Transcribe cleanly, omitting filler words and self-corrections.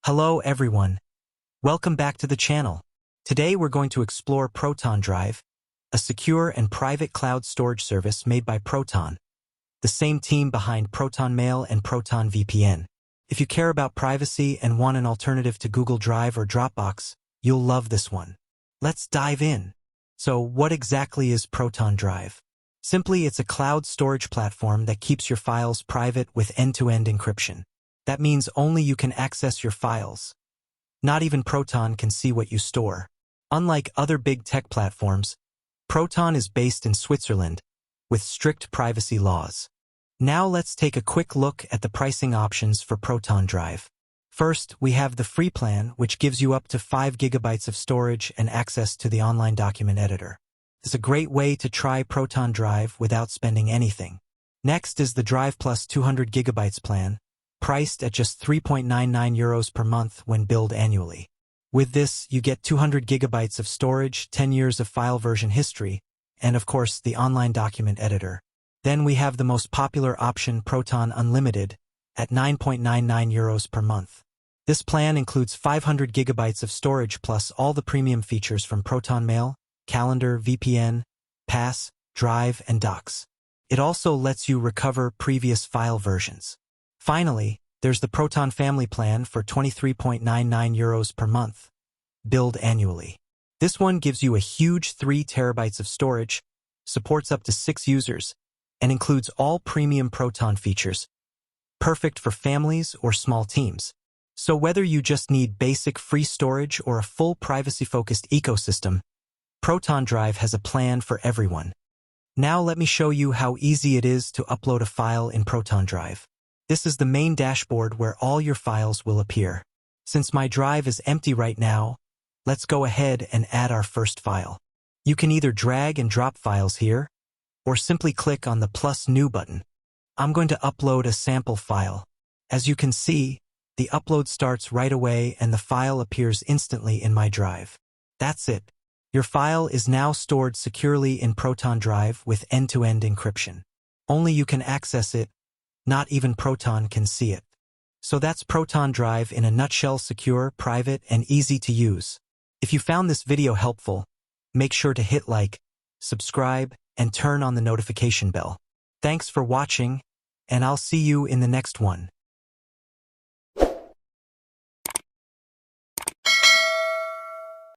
Hello everyone. Welcome back to the channel. Today we're going to explore Proton Drive, a secure and private cloud storage service made by Proton, the same team behind Proton Mail and Proton VPN. If you care about privacy and want an alternative to Google Drive or Dropbox, you'll love this one. Let's dive in. So what exactly is Proton Drive? Simply, it's a cloud storage platform that keeps your files private with end-to-end encryption. That means only you can access your files. Not even Proton can see what you store. Unlike other big tech platforms, Proton is based in Switzerland, with strict privacy laws. Now let's take a quick look at the pricing options for Proton Drive. First, we have the free plan, which gives you up to 5 gigabytes of storage and access to the online document editor. It's a great way to try Proton Drive without spending anything. Next is the Drive Plus 200 gigabytes plan, priced at just €3.99 per month when billed annually. With this, you get 200 gigabytes of storage, 10 years of file version history, and of course the online document editor. Then we have the most popular option, Proton Unlimited, at €9.99 per month. This plan includes 500 gigabytes of storage plus all the premium features from Proton Mail, Calendar, VPN, Pass, Drive, and Docs. It also lets you recover previous file versions. Finally, there's the Proton Family Plan for €23.99 per month, billed annually. This one gives you a huge 3 terabytes of storage, supports up to 6 users, and includes all premium Proton features, perfect for families or small teams. So whether you just need basic free storage or a full privacy-focused ecosystem, Proton Drive has a plan for everyone. Now let me show you how easy it is to upload a file in Proton Drive. This is the main dashboard where all your files will appear. Since my drive is empty right now, let's go ahead and add our first file. You can either drag and drop files here, or simply click on the plus new button. I'm going to upload a sample file. As you can see, the upload starts right away and the file appears instantly in my drive. That's it. Your file is now stored securely in Proton Drive with end-to-end encryption. Only you can access it. Not even Proton can see it. So that's Proton Drive in a nutshell: secure, private, and easy to use. If you found this video helpful, make sure to hit like, subscribe, and turn on the notification bell. Thanks for watching, and I'll see you in the next one.